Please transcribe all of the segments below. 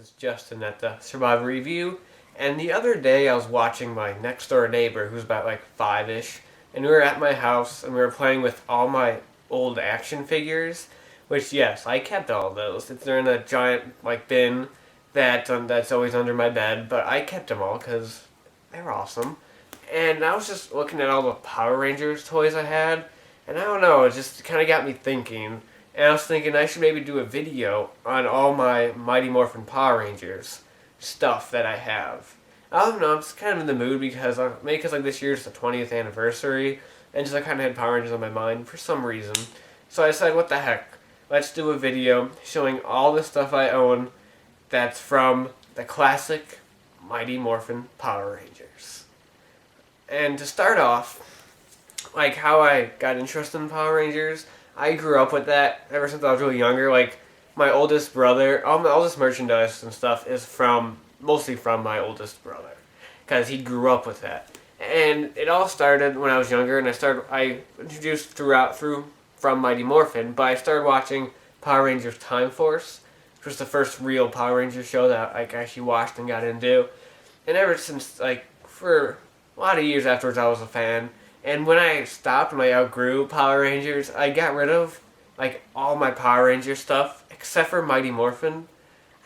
is Justin at the Survivor Review. And the other day I was watching my next door neighbor, who's about like 5-ish, and we were at my house and we were playing with all my old action figures, which yes, I kept all of those. They're in a giant like bin that's always under my bed, but I kept them all because they're awesome. And I was just looking at all the Power Rangers toys I had, and I don't know, it just kind of got me thinking. And I was thinking I should maybe do a video on all my Mighty Morphin Power Rangers stuff that I have. I don't know, I'm just kind of in the mood because like this year's the 20th anniversary, and just I kind of had Power Rangers on my mind for some reason. So I decided, what the heck, let's do a video showing all the stuff I own that's from the classic Mighty Morphin Power Rangers. And to start off, like how I got interested in Power Rangers, I grew up with that ever since I was really younger. Like, my oldest brother, all my oldest merchandise and stuff is mostly from my oldest brother, because he grew up with that. And it all started when I was younger, and I introduced from Mighty Morphin, but I started watching Power Rangers Time Force, which was the first real Power Rangers show that I actually watched and got into. And ever since, like, for a lot of years afterwards, I was a fan. And when I stopped and I outgrew Power Rangers, I got rid of, like, all my Power Ranger stuff, except for Mighty Morphin.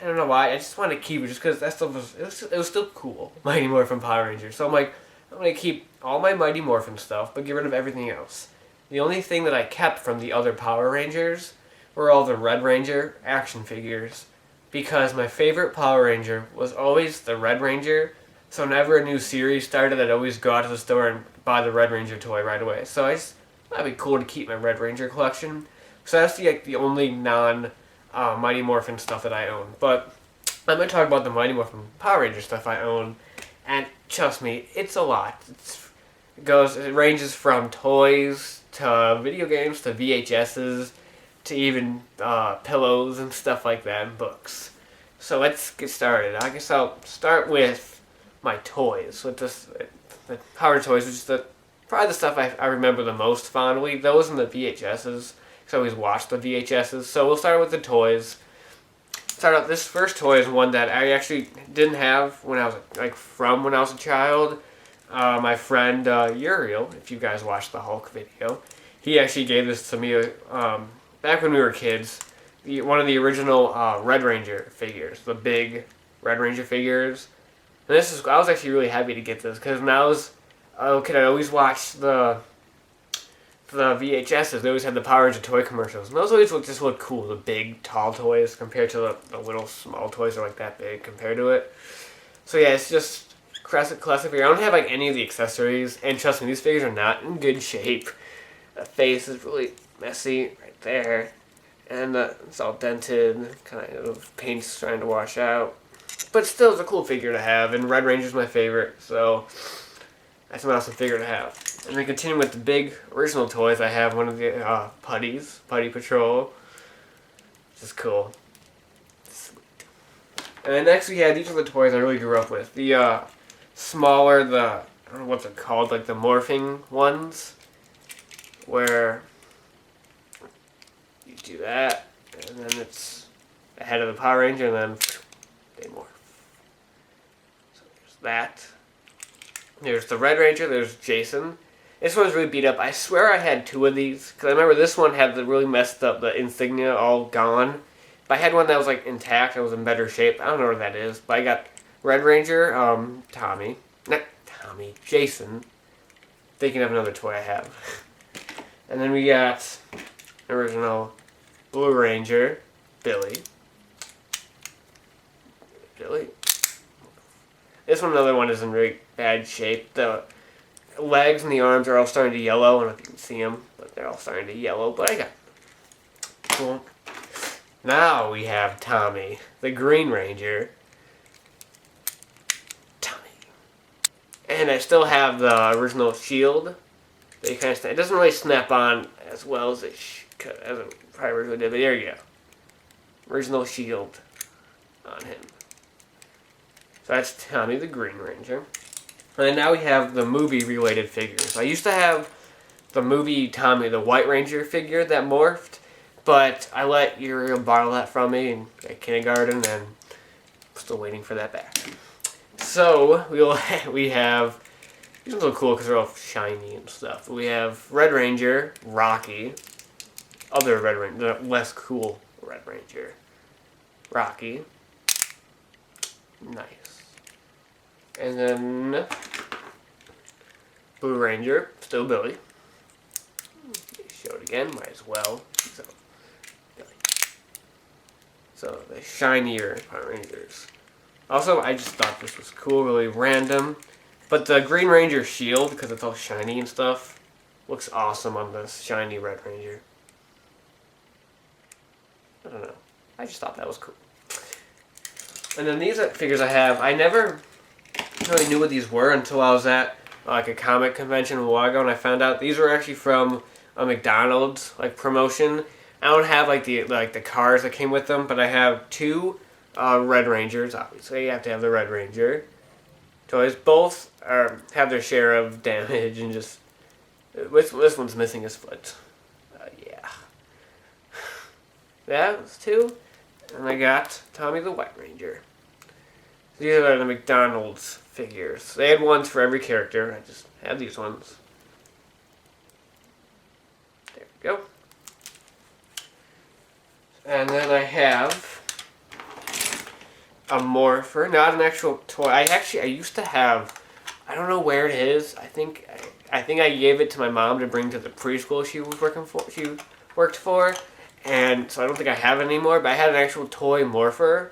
I don't know why, I just wanted to keep it just because that stuff it was still cool, Mighty Morphin Power Rangers. So I'm like, I'm going to keep all my Mighty Morphin stuff, but get rid of everything else. The only thing that I kept from the other Power Rangers were all the Red Ranger action figures, because my favorite Power Ranger was always the Red Ranger. So whenever a new series started, I'd always go out to the store and buy the Red Ranger toy right away. So that'd be cool to keep my Red Ranger collection. So that's the only non-Mighty Morphin stuff that I own. But I'm going to talk about the Mighty Morphin Power Ranger stuff I own. And trust me, it's a lot. It ranges from toys to video games to VHSs to even pillows and stuff like that, and books. So let's get started. I guess I'll start with my toys, with the Power toys, which is probably the stuff I remember the most fondly. Those and the VHSs, because I always watched the VHSs. So we'll start with the toys. This first toy is one that I actually didn't have when I was a child. My friend Uriel, if you guys watched the Hulk video, he actually gave this to me back when we were kids. One of the original Red Ranger figures, the big Red Ranger figures. And I was actually really happy to get this, because when I was a kid, I always watched the VHSs. They always had the Power Ranger toy commercials, and those always just look cool. The big, tall toys compared to the little, small toys are like that big compared to it. So yeah, it's just classic figure. I don't have like any of the accessories, and trust me, these figures are not in good shape. The face is really messy right there, and it's all dented, kind of paint's trying to wash out. But still, it's a cool figure to have, and Red Ranger's my favorite, so that's an awesome figure to have. And then continuing with the big original toys, I have one of the Putties, Putty Patrol, which is cool. Sweet. And then next we had, these are the toys I really grew up with. The smaller, I don't know what they're called, like the morphing ones, where you do that, and then it's the head of the Power Ranger, and then they morph. So there's that. There's the Red Ranger, there's Jason. This one's really beat up. I swear I had two of these, because I remember this one had the really messed up, the insignia all gone. But I had one that was like intact, it was in better shape. I don't know where that is, but I got Red Ranger, Jason. Thinking of another toy I have. And then we got original Blue Ranger, Billy. This another one is in really bad shape. The legs and the arms are all starting to yellow. I don't know if you can see them, but they're all starting to yellow. But I got cool. Now we have Tommy, the Green Ranger. Tommy. And I still have the original shield. It doesn't really snap on as well as it probably originally did, but there you go. Original shield on him. So that's Tommy the Green Ranger. And now we have the movie-related figures. I used to have the movie Tommy the White Ranger figure that morphed, but I let Uriel borrow that from me at kindergarten and Still waiting for that back. So we have, these ones look cool because they're all shiny and stuff. We have Red Ranger, Rocky, other Red Ranger, the less cool Red Ranger, Rocky, nice. And then Blue Ranger, still Billy. Show it again, might as well. So, Billy. So the shinier Power Rangers. Also, I just thought this was cool, really random. But the Green Ranger shield, because it's all shiny and stuff, looks awesome on this shiny Red Ranger. I don't know. I just thought that was cool. And then these figures I have, I never really knew what these were until I was at like a comic convention a while ago, and I found out these were actually from a McDonald's like promotion. I don't have like the cars that came with them, but I have two Red Rangers. Obviously, you have to have the Red Ranger toys. Both have their share of damage, and just this one's missing his foot. Yeah, that was two, and I got Tommy the White Ranger. These are the McDonald's figures. They had ones for every character. I just have these ones. There we go. And then I have a Morphin, not an actual toy. I used to have, I don't know where it is. I think I gave it to my mom to bring to the preschool she worked for, and so I don't think I have it anymore. But I had an actual toy Morphin.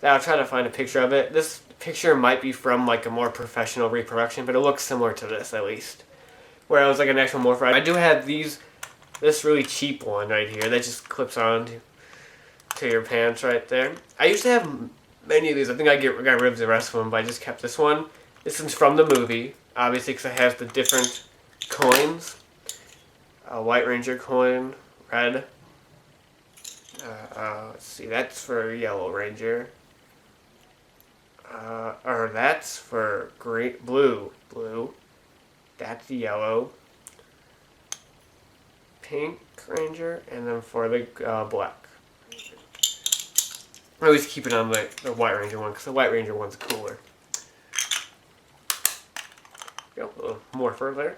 I'll try to find a picture of it. This picture might be from like a more professional reproduction, but it looks similar to this at least. Where it was like an actual Morphin. I do have this really cheap one right here that just clips on to your pants right there. I used to have many of these. I think I got rid of the rest of them, but I just kept this one. This one's from the movie, obviously, because it has the different coins. A White Ranger coin, red. Let's see, that's for Yellow Ranger. Or that's for blue. That's yellow. Pink Ranger, and then for the black. I always keep it on the White Ranger one, because the White Ranger one's cooler. Go, a little more further.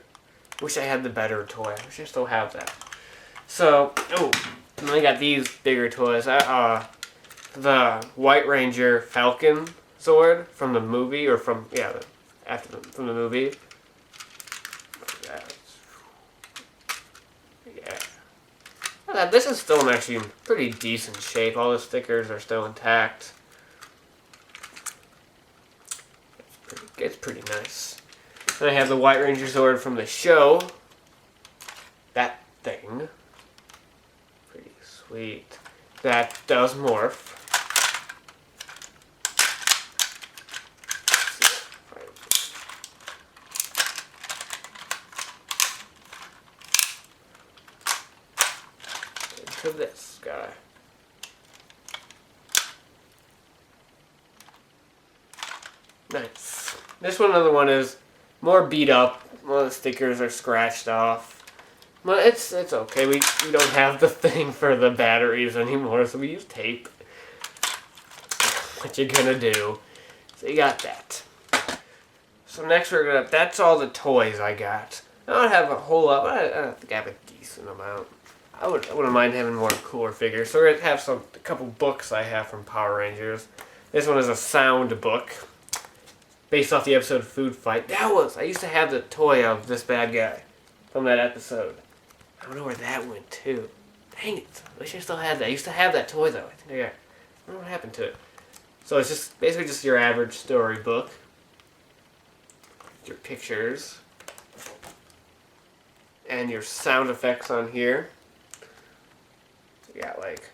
Wish I had the better toy. I wish I still have that. So, and I got these bigger toys. The White Ranger Falcon Zord from the movie, or from the movie. Yeah. This is still in actually pretty decent shape. All the stickers are still intact. It's pretty nice. Then I have the White Ranger Zord from the show. That thing. Pretty sweet. That does morph. To this guy. Nice. This another one is more beat up. One of the stickers are scratched off. But it's okay. We don't have the thing for the batteries anymore, so we use tape. What you gonna do? So you got that. So next that's all the toys I got. I don't have a whole lot, but I think I have a decent amount. I wouldn't mind having more cooler figures. So we're going to have a couple books I have from Power Rangers. This one is a sound book based off the episode Food Fight. I used to have the toy of this bad guy from that episode. I don't know where that went to. Dang it. I wish I still had that. I used to have that toy though. I don't know what happened to it. So it's just basically just your average story book. Your pictures. And your sound effects on here. You got like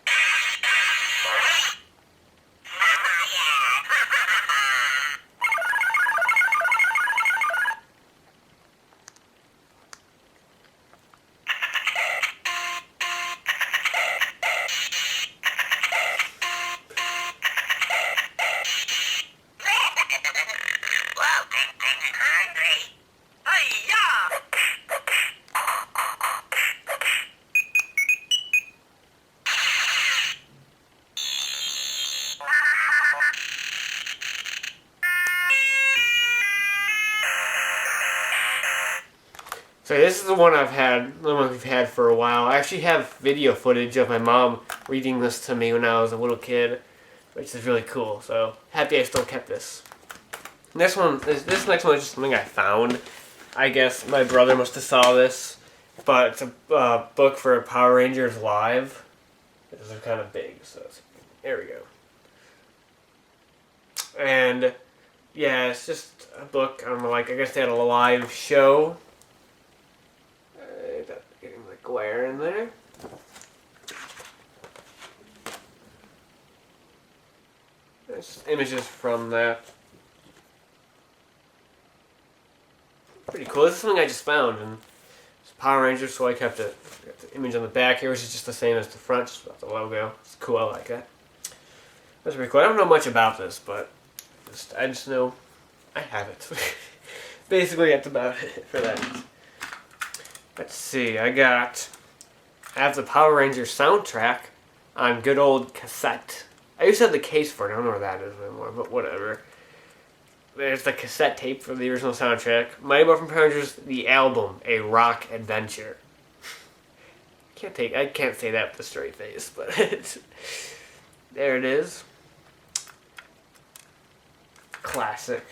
So this is the one the one we've had for a while. I actually have video footage of my mom reading this to me when I was a little kid, which is really cool. So happy I still kept this. And this next one is just something I found. I guess my brother must have saw this, but it's a book for Power Rangers Live. These are kind of big, so there we go. And yeah, it's just a book on, like, I guess they had a live show. Getting the glare in there. There's images from that. Pretty cool. This is something I just found, and it's Power Rangers, so I kept it. Got the image on the back here, which is just the same as the front, just about the logo. It's cool. I like that. That's pretty cool. I don't know much about this, but I just know I have it. Basically, that's about it for that. Let's see. I have the Power Rangers soundtrack on good old cassette. I used to have the case for it. I don't know where that is anymore, but whatever. There's the cassette tape for the original soundtrack. Mighty Morphin Power Rangers, the album, A Rock Adventure. I can't say that with a straight face, but there it is. Classic.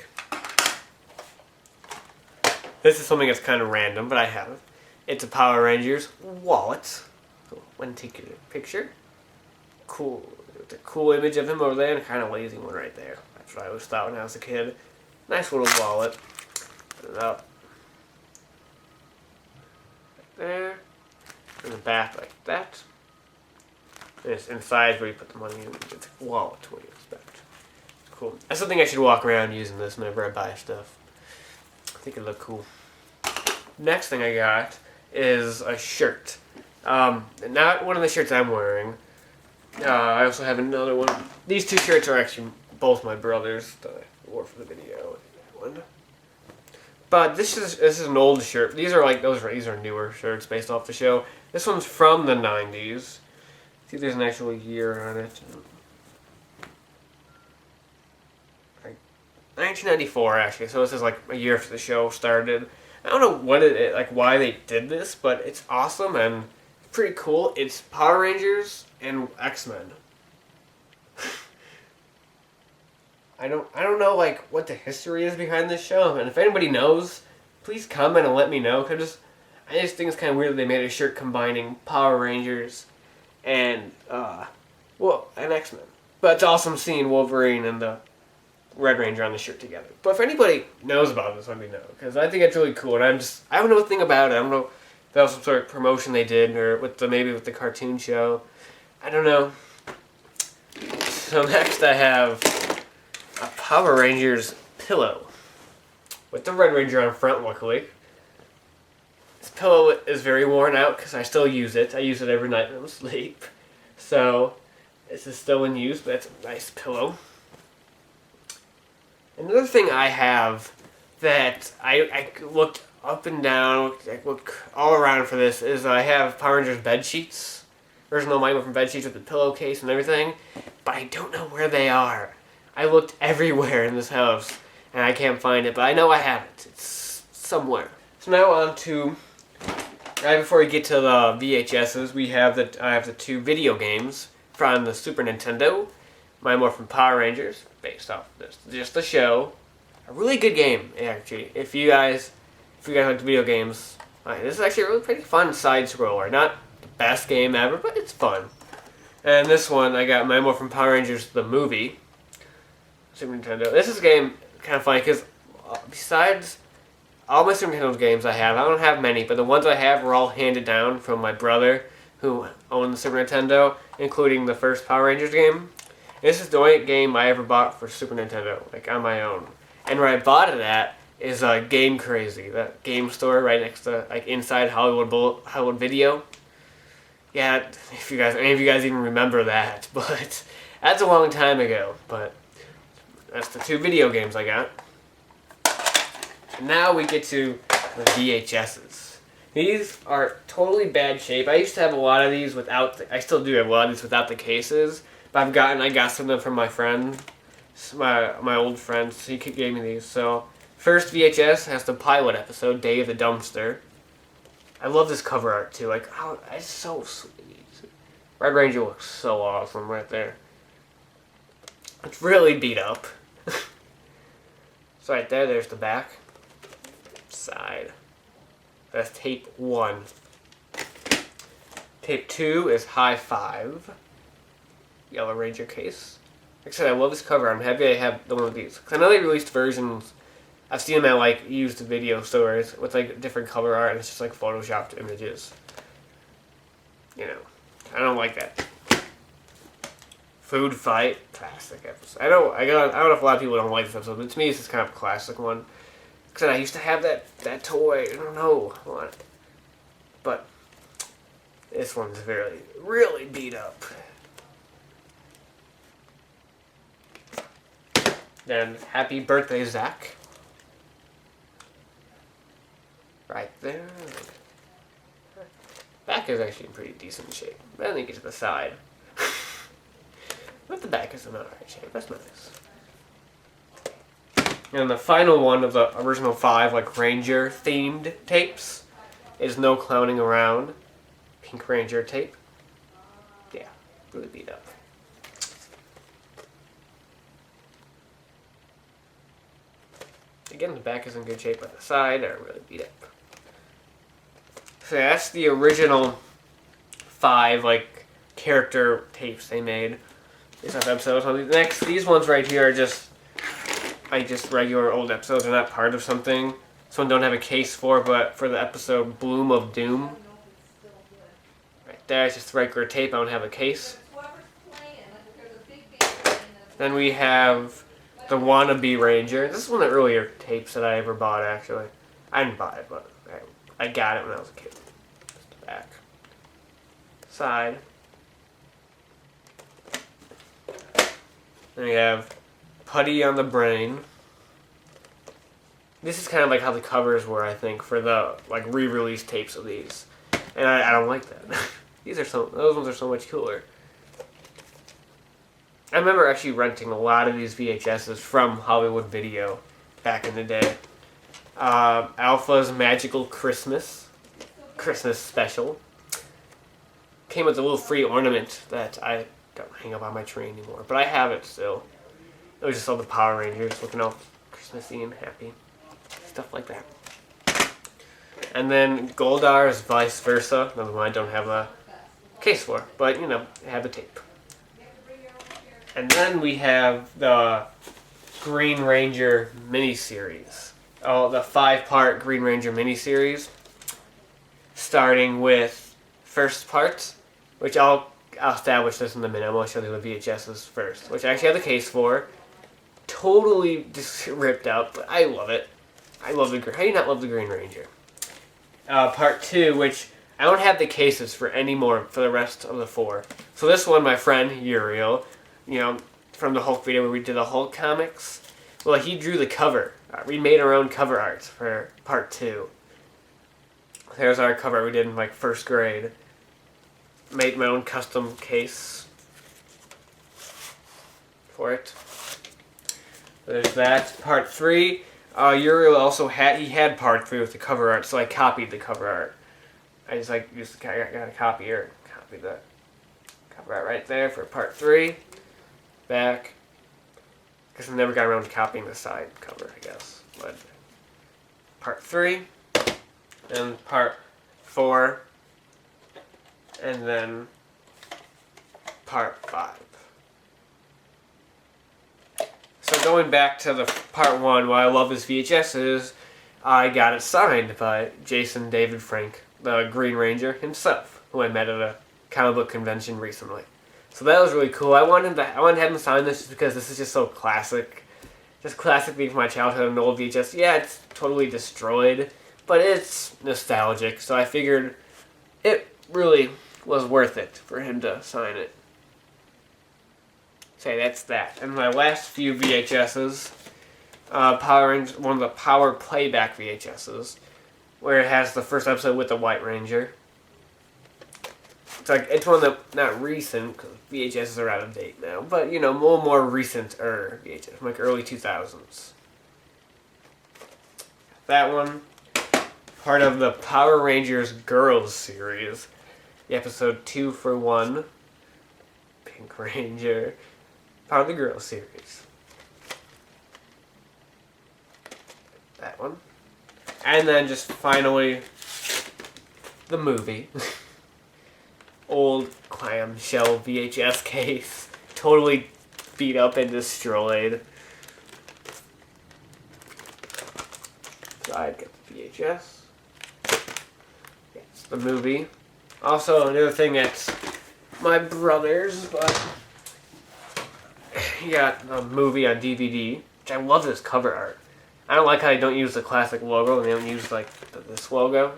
This is something that's kind of random, but I have it. It's a Power Rangers wallet. So when taking a picture, cool. It's a cool image of him over there, and a kind of lazy one right there. That's what I always thought when I was a kid. Nice little wallet. Put it up. Right there. In the back like that. And it's inside where you put the money in. It's a wallet, what do you expect? Cool. That's something I should walk around using this whenever I buy stuff. I think it'd look cool. Next thing I got is a shirt. Not one of the shirts I'm wearing. I also have another one. These two shirts are actually both my brother's that I wore for the video. But this is an old shirt. These are newer shirts based off the show. This one's from the 90s. See, there's an actual year on it. 1994 actually. So this is like a year after the show started. I don't know why they did this, but it's awesome and pretty cool. It's Power Rangers and X-Men. I don't know like what the history is behind this show, and if anybody knows, please comment and let me know. Cause I just think it's kind of weird that they made a shirt combining Power Rangers and and X-Men. But it's awesome seeing Wolverine and the Red Ranger on the shirt together. But if anybody knows about this, let me know, because I think it's really cool, and I don't know a thing about it. I don't know if that was some sort of promotion they did, or maybe with the cartoon show. I don't know. So next I have a Power Rangers pillow with the Red Ranger on front, luckily. This pillow is very worn out because I still use it. I use it every night when I'm asleep. So this is still in use, but it's a nice pillow. Another thing I have that I looked up and down, I looked all around for this, is I have Power Rangers bed sheets. Original Mighty Morphin bed sheets with the pillowcase and everything, but I don't know where they are. I looked everywhere in this house, and I can't find it, but I know I have it. It's somewhere. So now on to, right before we get to the VHSs, I have the two video games from the Super Nintendo. Mighty Morphin Power Rangers, based off this, just the show. A really good game, actually. If you guys like video games, this is actually a really pretty fun side scroller. Not the best game ever, but it's fun. And this one, I got Mighty Morphin Power Rangers the movie, Super Nintendo. This is a game kind of funny because besides all my Super Nintendo games I don't have many, but the ones I have were all handed down from my brother who owned the Super Nintendo, including the first Power Rangers game. This is the only game I ever bought for Super Nintendo, like on my own. And where I bought it at is Game Crazy, that game store right next to, like, inside Hollywood Video. Yeah, if any of you guys even remember that, but that's a long time ago. But that's the two video games I got. Now we get to the VHSs. These are totally bad shape. I used to have a lot of these I still do have a lot of these without the cases. But I got some of them from my friend, my old friend, so he gave me these. So, first VHS has the pilot episode, Day of the Dumpster. I love this cover art too. Like, oh, it's so sweet. Red Ranger looks so awesome right there. It's really beat up. So right there, there's the back. Side. That's tape 1. Tape 2 is High 5. Yellow Ranger case. Like I said, I love this cover. I'm happy I have the one of these. Because I know they released versions. I've seen them at like used video stores with like different cover art, and it's just like photoshopped images. You know, I don't like that. Food Fight, classic episode. I don't know if a lot of people don't like this episode, but to me, this is kind of a classic one. Because I used to have that toy. I don't know. I want it. But this one's really beat up. Then Happy Birthday, Zach. Right there. Back is actually in pretty decent shape. But then you get to the side. But the back is in alright shape. That's nice. And the final one of the original 5, like, Ranger-themed tapes is No Clowning Around. Pink Ranger tape. Yeah, really beat up. Again, the back is in good shape, but the side are really beat up. So that's the original 5, like, character tapes they made. These episodes. These ones right here are just regular old episodes. They're not part of something. This one don't have a case for, but for the episode Bloom of Doom. Right there, it's just regular tape. I don't have a case. Then we have the Wannabe Ranger. This is one of the earlier tapes that I ever bought, actually. I didn't buy it, but I got it when I was a kid. Just the back. Side. Then we have Putty on the Brain. This is kind of like how the covers were, I think, for the like re-release tapes of these. And I don't like that. Those ones are so much cooler. I remember actually renting a lot of these VHSs from Hollywood Video back in the day. Alpha's Magical Christmas Special. Came with a little free ornament that I don't hang up on my tree anymore, but I have it still. It was just all the Power Rangers looking all Christmassy and happy. Stuff like that. And then Goldar's Vice Versa. Another one I don't have a case for, but you know, I have a tape. And then we have the Green Ranger miniseries. Oh, the 5-part Green Ranger miniseries. Starting with first part, which I'll establish this in a minute. I'm going to show you the VHSs first, which I actually have the case for. Totally just ripped out, but I love it. I love the Green. How do you not love the Green Ranger? Part 2, which I don't have the cases for anymore for the rest of the 4. So this one, my friend Uriel, you know, from the Hulk video where we did the Hulk comics, well, he drew the cover. We made our own cover art for part 2. There's our cover we did in like 1st grade. Made my own custom case for it. There's that. Part 3. Uriel also had part 3 with the cover art, so I copied the cover art. I just got a copy the cover art right there for part 3. Back. Because I never got around to copying the side cover, I guess. But part 3. And part 4. And then part 5. So going back to the part 1, why I love this VHS is I got it signed by Jason David Frank, the Green Ranger himself, who I met at a comic book convention recently. So that was really cool. I wanted to have him sign this just because this is just so classic. Just classic thing from my childhood, an old VHS. Yeah, it's totally destroyed, but it's nostalgic, so I figured it really was worth it for him to sign it. Say that's that. And my last few VHSs, Power Rangers, one of the Power Playback VHSs, where it has the first episode with the White Ranger. It's one that not recent because VHSs are out of date now, but you know, more recent VHS, from like early 2000s. That one. part of the Power Rangers Girls series. The episode 2 for 1. Pink Ranger. Part of the Girls series. That one. And then just finally, the movie. Old clamshell VHS case. Totally beat up and destroyed. So I'd get the VHS. It's the movie. Also, another thing that's my brother's, but he got a movie on DVD, which I love this cover art. I don't like how they don't use the classic logo and they don't use like this logo.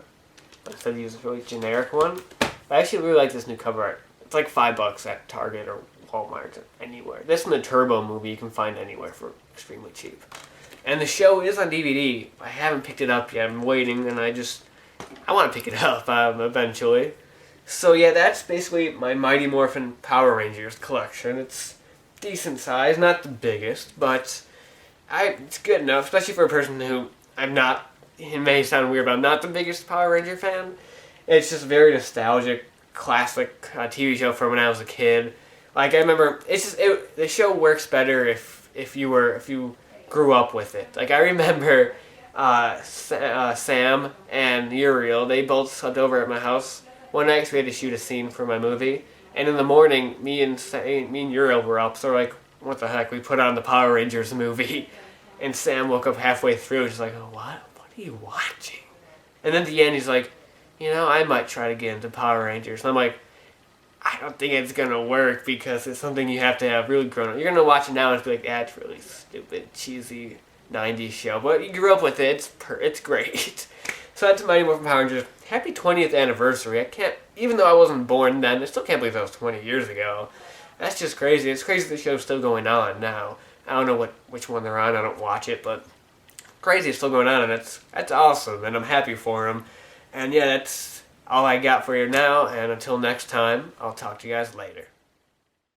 Instead, they use a really generic one. I actually really like this new cover art. It's like $5 at Target or Walmart or anywhere. This and the Turbo movie you can find anywhere for extremely cheap. And the show is on DVD. I haven't picked it up yet. I'm waiting, and I want to pick it up eventually. So yeah, that's basically my Mighty Morphin Power Rangers collection. It's decent size, not the biggest, but it's good enough, especially for a person who it may sound weird, but I'm not the biggest Power Ranger fan. It's just a very nostalgic, classic TV show from when I was a kid. Like, I remember, the show works better if you grew up with it. Like, I remember Sam and Uriel, they both slept over at my house one night because we had to shoot a scene for my movie. And in the morning, me and Uriel were up, so we're like, what the heck? We put on the Power Rangers movie. And Sam woke up halfway through, she's like, oh, what are you watching? And then at the end, he's like, I might try to get into Power Rangers. And I'm like, I don't think it's going to work because it's something you have to have really grown up. You're going to watch it now and be like, it's really stupid, cheesy 90s show. But you grew up with it. It's great. So that's Mighty Morphin Power Rangers. Happy 20th anniversary. Even though I wasn't born then, I still can't believe that was 20 years ago. That's just crazy. It's crazy the show's still going on now. I don't know which one they're on. I don't watch it, but crazy it's still going on, and that's awesome, and I'm happy for them. And yeah, that's all I got for you now, and until next time, I'll talk to you guys later.